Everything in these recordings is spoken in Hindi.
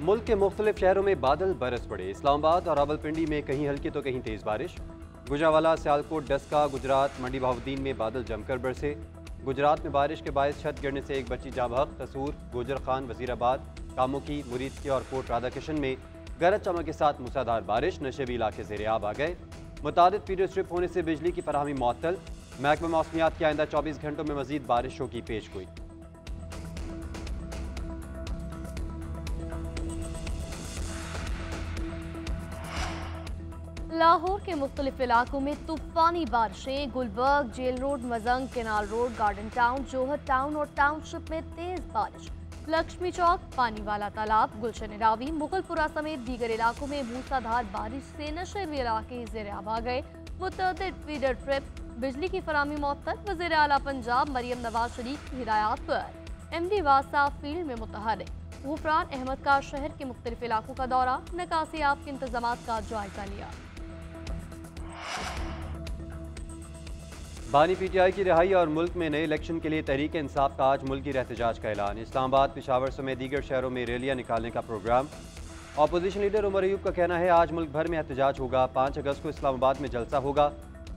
मुल्क के मुख्तलिफ शहरों में बादल बरस पड़े। इस्लामाबाद और रावलपिंडी में कहीं हल्की तो कहीं तेज़ बारिश। गुजरावाला, सियालकोट, डस्का, गुजरात, मंडी बहाउद्दीन में बादल जमकर बरसे। गुजरात में बारिश के बायस छत गिरने से एक बच्ची जाँ बहक। कसूर, गोजर खान, वजीराबाद, कामुकी, मुरीदकी और कोट राधाकिशन में गरज चमक के साथ मूसलाधार बारिश। नशेबी इलाके ज़ेर-ए-आब आ गए। मुतादिद पीरियड स्ट्रिप होने से बिजली की फराहमी मुअत्तल। महकमा मौसमियात की आइंदा 24 घंटों में मजीद बारिशों की पेशगोई। लाहौर के मुख्तलिफ इलाकों में तूफानी बारिशें। Gulberg, Jail Road, Mozang, Canal Road, Garden Town, Johar Town और टाउनशिप में तेज बारिश। लक्ष्मी चौक, पानी वाला तालाब, गुलशन रावी, मुगलपुरा समेत दीगर इलाकों में मूसलाधार बारिश से नशेबी इलाके ज़ेर-ए-आब आ गए। मुतअद्दिद फीडर ट्रिप, बिजली की फराहमी मुअत्तल। वज़ीर आला पंजाब मरियम नवाज शरीफ की हिदायत पर MD वासा फील्ड में मुतहर्रिक। गुफरान अहमद का शहर के मुख्तलिफ इलाकों का दौरा, निकासियाब के इंतजामात का जायजा लिया। बानी PTI की रिहाई और मुल्क में नए इलेक्शन के लिए तहरीक इंसाफ का आज मुल्की एहतजाज का ऐलान। इस्लामाबाद, पेशावर समेत दीगर शहरों में रैलियां निकालने का program. Opposition leader Umar Ayub का कहना है आज मुल्क भर में एहतजाज होगा। 5 अगस्त को इस्लामाबाद में जलसा होगा।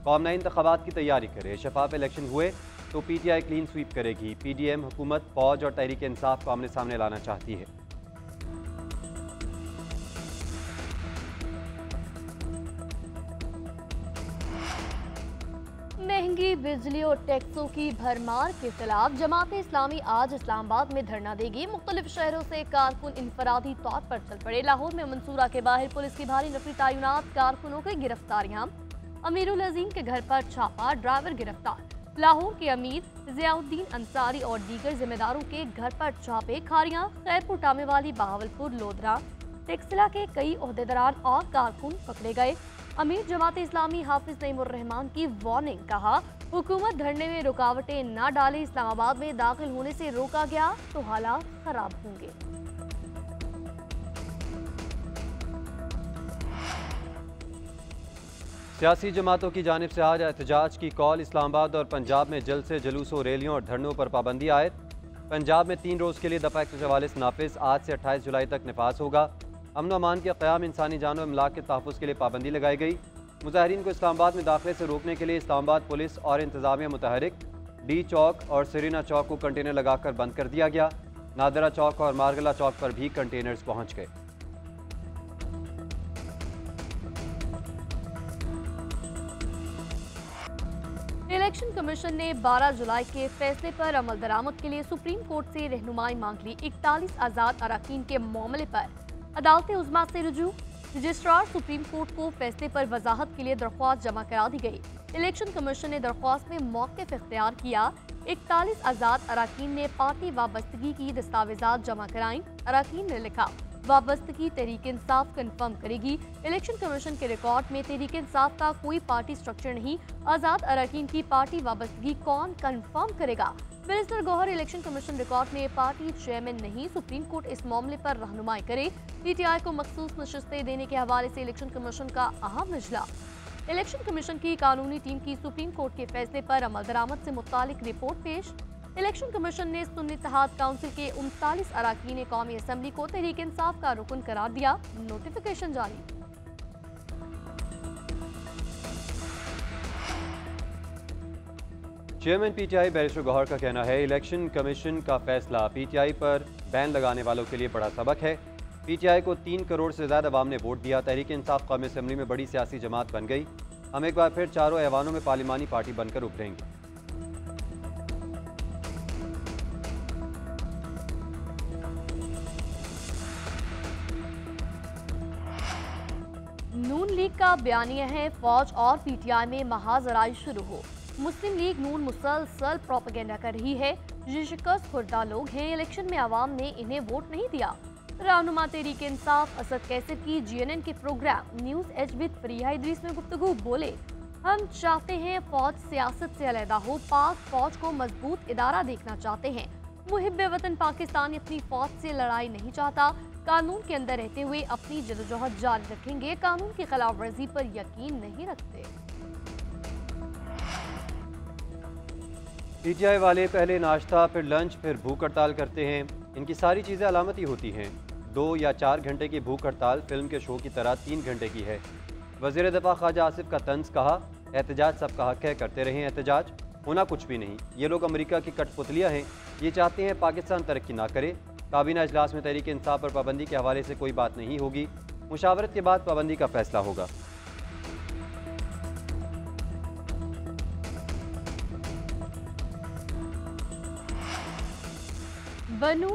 कौम नए इंतखाबात की तैयारी करे। शफाफ इलेक्शन हुए तो PTI क्लीन स्वीप करेगी। PDM हुकूमत, फौज और तहरीक इंसाफ को आमने सामने लाना चाहती है। महंगी बिजली और टैक्सों की भरमार के खिलाफ जमात इस्लामी आज इस्लामाबाद में धरना देगी। मुख्तलिफ शहरों से कारकुन इनफरादी तौर पर चल पड़े। लाहौर में मंसूरा के बाहर पुलिस की भारी नफरी तैनात, कारकुनों की गिरफ्तारियां। अमीरुल अजीम के घर पर छापा, ड्राइवर गिरफ्तार। लाहौर के अमीर जियाउद्दीन अंसारी और दीगर जिम्मेदारों के घर पर छापे। खारियां, खैरपुर, टामेवाली, बहावलपुर, लोधरा, टेक्सला के कई ओहदेदारान और कारकुन पकड़े गए। अमीर जमात इस्लामी हाफिज नईमुर रहमान की वार्निंग, कहा हुकूमत धरने में रुकावटें न डाले। इस्लामाबाद में दाखिल होने से रोका गया तो हालात खराब होंगे। सियासी जमातों की जानिब से आज एहतजाज की कॉल। इस्लामाबाद और पंजाब में जल्द से जुलूसों, रैलियों और धरनों पर पाबंदी आयद। पंजाब में 3 रोज़ के लिए दफ़ा 144 नाफिज आज से 28 जुलाई तक नफाज होगा। अमन अमान के क़याम, इंसानी जानों इमलाक के तहफ़्फ़ुज़ के लिए पाबंदी लगाई गई। मुज़ाहिरीन को इस्लामाबाद में दाखिले से रोकने के लिए इस्लामाबाद पुलिस और इंतज़ामिया मुतहरिक। D चौक और सरीना चौक को कंटेनर लगाकर बंद कर दिया गया। नादरा चौक और मारगला चौक पर भी कंटेनर्स पहुँच गए। इलेक्शन कमीशन ने 12 जुलाई के फैसले पर अमल दरामद के लिए सुप्रीम कोर्ट से रहनुमाई मांग ली। 41 आज़ाद अरकान के मामले पर अदालत उज़्मा से रुजू। रजिस्ट्रार सुप्रीम कोर्ट को फैसले पर वजाहत के लिए दरख्वास्त जमा करा दी गई। इलेक्शन कमीशन ने दरख्वास्त में मौक़िफ़ इख्तियार किया। 41 आज़ाद अरकान ने पार्टी वाबस्तगी की दस्तावेजात जमा कराई। अरकान ने लिखा, वाबस्तगी तहरीक इंसाफ कन्फर्म करेगी। इलेक्शन कमीशन के रिकॉर्ड में तहरीक इंसाफ का कोई पार्टी स्ट्रक्चर नहीं। आज़ाद अरकान की पार्टी वाबस्तगी कौन कन्फर्म करेगा? Barrister Gohar, election commission record में पार्टी चेयरमैन नहीं। सुप्रीम कोर्ट इस मामले पर रहनुमाई करे। PTI को मखसूस नशिस्तें देने के हवाले से इलेक्शन कमीशन का अहम इजलास। इलेक्शन कमीशन की कानूनी टीम की सुप्रीम कोर्ट के फैसले पर अमल दरामद से मुतालिक रिपोर्ट पेश। इलेक्शन कमीशन ने सुन्नी इत्तेहाद काउंसिल के 39 अरकान कौमी असम्बली को तहरीक इंसाफ का रुकन करार दिया। नोटिफिकेशन जारी। चेयरमैन PTI बैरिस्टर गौहर का कहना है, इलेक्शन कमीशन का फैसला PTI पर बैन लगाने वालों के लिए बड़ा सबक है। PTI को 3 करोड़ से ज़्यादा अवाम ने वोट दिया। तहरीक इंसाफ कौमी असम्बली में बड़ी सियासी जमात बन गई। हम एक बार फिर चारों ऐवानों में पार्लिमानी पार्टी बनकर उभरेंगे। नून लीग का बयानिया है, फौज और PTI में महाजराई शुरू हो। मुस्लिम लीग नून मुसलसल प्रोपेगेंडा कर रही है। ये शिकस्त खुर्दा लोग हैं। इलेक्शन में आवाम ने इन्हें वोट नहीं दिया। रहनुमा तहरीक इंसाफ असद कैसर की GNN के program news edge with Fariha Idrees में गुफ्तगू बोले, हम चाहते हैं फौज सियासत से अलहदा हो। पाक फौज को मजबूत इदारा देखना चाहते हैं। मुहिब्बे वतन पाकिस्तान अपनी फौज से लड़ाई नहीं चाहता। कानून के अंदर रहते हुए अपनी जदोजहद जारी रखेंगे। कानून की खिलाफ वर्जी पर यकीन नहीं रखते। PTI वाले पहले नाश्ता, फिर लंच, फिर भूख हड़ताल करते हैं। इनकी सारी चीज़ें अलामती होती हैं। 2 या 4 घंटे की भूख हड़ताल फिल्म के शो की तरह 3 घंटे की है। वज़ीर दिफा ख्वाजा आसिफ का तंज, कहा एहतजाज सबका हक है, करते रहें एहतजाज, होना कुछ भी नहीं। ये लोग अमेरिका की कठपुतलियाँ हैं, ये चाहते हैं पाकिस्तान तरक्की ना करे। काबीना इजलास में तहरीक इंसाफ पर पाबंदी के हवाले से कोई बात नहीं होगी, मुशावरत के बाद पाबंदी का फैसला होगा। बन्नू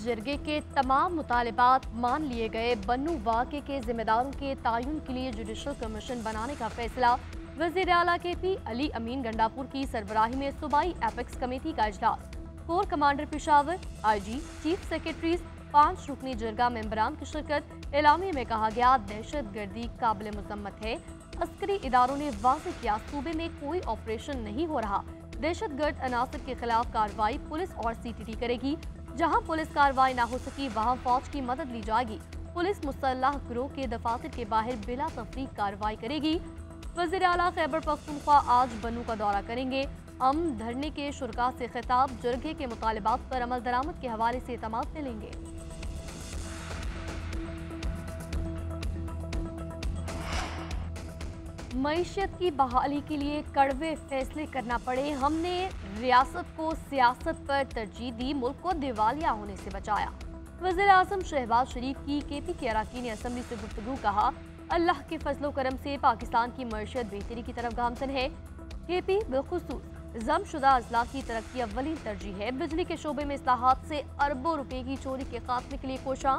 जिरगे के तमाम मुतालिबात मान लिए गए। बन्नू वाक़े के जिम्मेदारों के तयन के लिए जुडिशल कमीशन बनाने का फैसला। वज़ीर आला KP अली अमीन गंडापुर की सरबराही में सूबाई एपेक्स कमेटी का इजलास। Core commander Peshawar, IG, chief secretaries, 5 रुकनी जरगा मेंबरान की शिरकत। एलामे में कहा गया दहशत गर्दी काबिल मुजम्मत है। अस्करी इदारों ने वाज़ेह किया सूबे में कोई ऑपरेशन नहीं हो रहा। दहशत गर्द अनासर के खिलाफ कार्रवाई पुलिस और CTT करेगी। जहां पुलिस कार्रवाई ना हो सकी वहां फौज की मदद ली जाएगी। पुलिस मुसल्लह गिरोह के दफातर के बाहर बिला तफरीक कार्रवाई करेगी। वज़ीर आला खैबर पख्तूनख्वा आज बन्नू का दौरा करेंगे। धरने के शुरका से खिताब, जरगे के मुतालिबात पर अमल दरामद के हवाले से एतमाद मिलेंगे। मईशत की बहाली के लिए कड़वे फैसले करना पड़े, हमने रियासत को सियासत पर तरजीह दी, मुल्क को दिवालिया होने से बचाया। वज़ीर आज़म शहबाज शरीफ की KP के अरकान असम्बली से गुफ्तगू, कहा अल्लाह के फजलो करम से पाकिस्तान की मईशत बेहतरी की तरफ गामजन है। KP बिलखुसूस जमशुदा अजला की तरक्की अव्वलीन तरजीह है। बिजली के शोबे में इस्लाहात से अरबों रुपए की चोरी के खात्मे के लिए कोशां।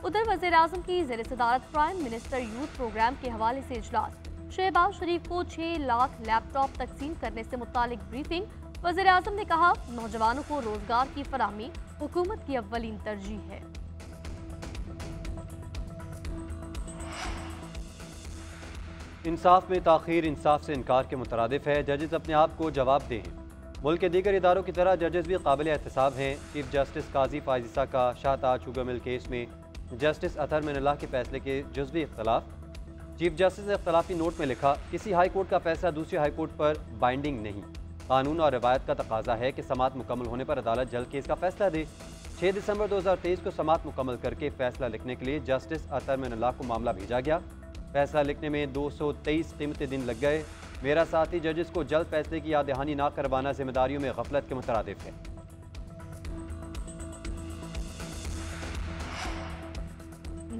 उधर वज़ीर आज़म की ज़ेर सदारत प्राइम मिनिस्टर यूथ प्रोग्राम के हवाले से इजलास। शहबाज शरीफ को 6 लाख लैपटॉप तकसीम करने से मुतालिक ब्रीफिंग। वज़ीर आज़म ने कहा नौजवानों को रोजगार की फराहमी हुकूमत की अव्वलीन तरजीह है। इंसाफ में ताख़ीर इंसाफ से इनकार के मुतरादिफ है। जजेस अपने आप को जवाबदेह हैं। मुल्क के दीगर इदारों की तरह जजेस भी काबिल एहतसाब हैं। चीफ जस्टिस काजी फायजिसा का शाहताज शुगर मिल केस में जस्टिस अतहर मिनल्लाह के फैसले के जुज़वी इख्तलाफ। चीफ जस्टिस ने इख्तलाफी नोट में लिखा, किसी हाई कोर्ट का फैसला दूसरे हाई कोर्ट पर बाइंडिंग नहीं। कानून और रवायत का तकाजा है कि समाअत मुकम्मल होने पर अदालत जल्द केस का फैसला दे। 6 दिसंबर 2023 को समाअत मुकम्मल करके फैसला लिखने के लिए जस्टिस अतहर मिनल्लाह को मामला भेजा गया। फैसला लिखने में 223 कीमती दिन लग गए। मेरा साथी जजेस को जल्द फैसले की याद दहानी ना करवाना जिम्मेदारियों में गफलत के मुतरादिफ है।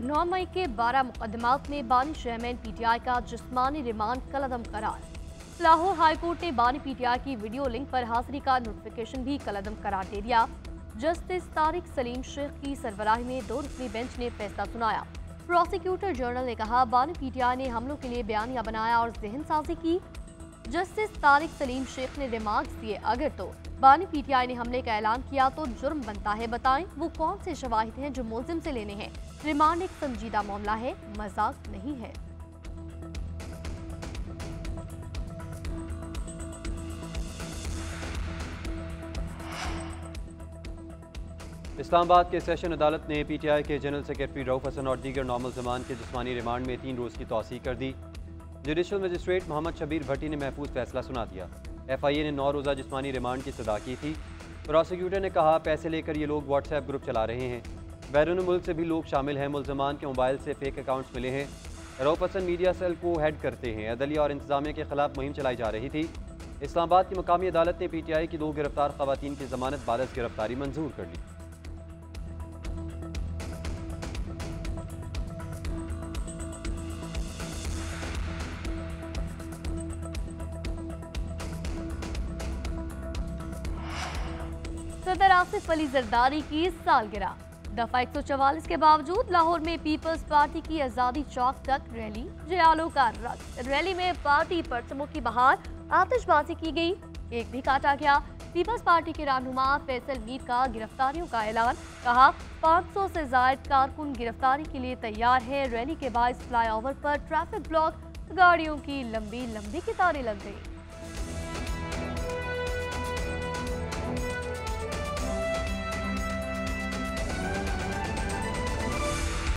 9 मई के 12 मुकदमात में बानी चेयरमैन PTI का जिस्मानी रिमांड कलअदम करार। लाहौर हाईकोर्ट ने बानी PTI की वीडियो लिंक पर हाजिरी का नोटिफिकेशन भी कलअदम करार दे दिया। जस्टिस तारिक सलीम शेख की सरबराही में 2 रुकनी बेंच ने फैसला सुनाया। प्रोसिक्यूटर जनरल ने कहा बानी PTI ने हमलों के लिए बयानिया बनाया और जहन साजी की। जस्टिस तारिक सलीम शेख ने रिमार्क्स दिए, अगर तो बानी PTI ने हमले का ऐलान किया तो जुर्म बनता है, बताएं वो कौन से शवाहिद हैं जो मुल्जिम से लेने हैं। रिमांड एक संजीदा मामला है, मजाक नहीं है। इस्लामाबाद के सेशन अदालत ने PTI के जनरल सेक्रेटरी रऊफ हसन और दीगर नॉर्मल जमान के जिस्मानी रिमांड में 3 रोज़ की तौसीह कर दी। जुडिशल मजिस्ट्रेट मोहम्मद शबीर भट्टी ने महफूज फैसला सुना दिया। FIA ने 9 रोज़ा जिस्मानी रिमांड की सदा की थी। प्रोसिक्यूटर ने कहा पैसे लेकर ये लोग व्हाट्सएप ग्रुप चला रहे हैं। बैरून मुल्क से भी लोग शामिल हैं। मुल्ज़मान के मोबाइल से फेक अकाउंट्स मिले हैं। रऊफ हसन मीडिया सेल को हेड करते हैं। अदलिया और इंतजामिया के खिलाफ मुहिम चलाई जा रही थी। इस्लामाबाद की मुकामी अदालत ने PTI की 2 गिरफ्तार खवातीन की जमानत बाद गिरफ्तारी मंजूर कर ली। सदर आसिफ अली जरदारी की सालगिरह। दफा 144 के बावजूद लाहौर में पीपल्स पार्टी की आज़ादी चौक तक रैली, जियालों का रक्स। रैली में पार्टी परचमों की बहार, आतिशबाजी की गई, केक भी काटा गया। पीपल्स पार्टी के रहनुमा फैसल मीर का गिरफ्तारियों का ऐलान, कहा 500 से जायद कारकुन गिरफ्तारी के लिए तैयार है। रैली के बाद फ्लाईओवर पर ट्रैफिक ब्लॉक, गाड़ियों की लंबी लंबी कतारें लग गई।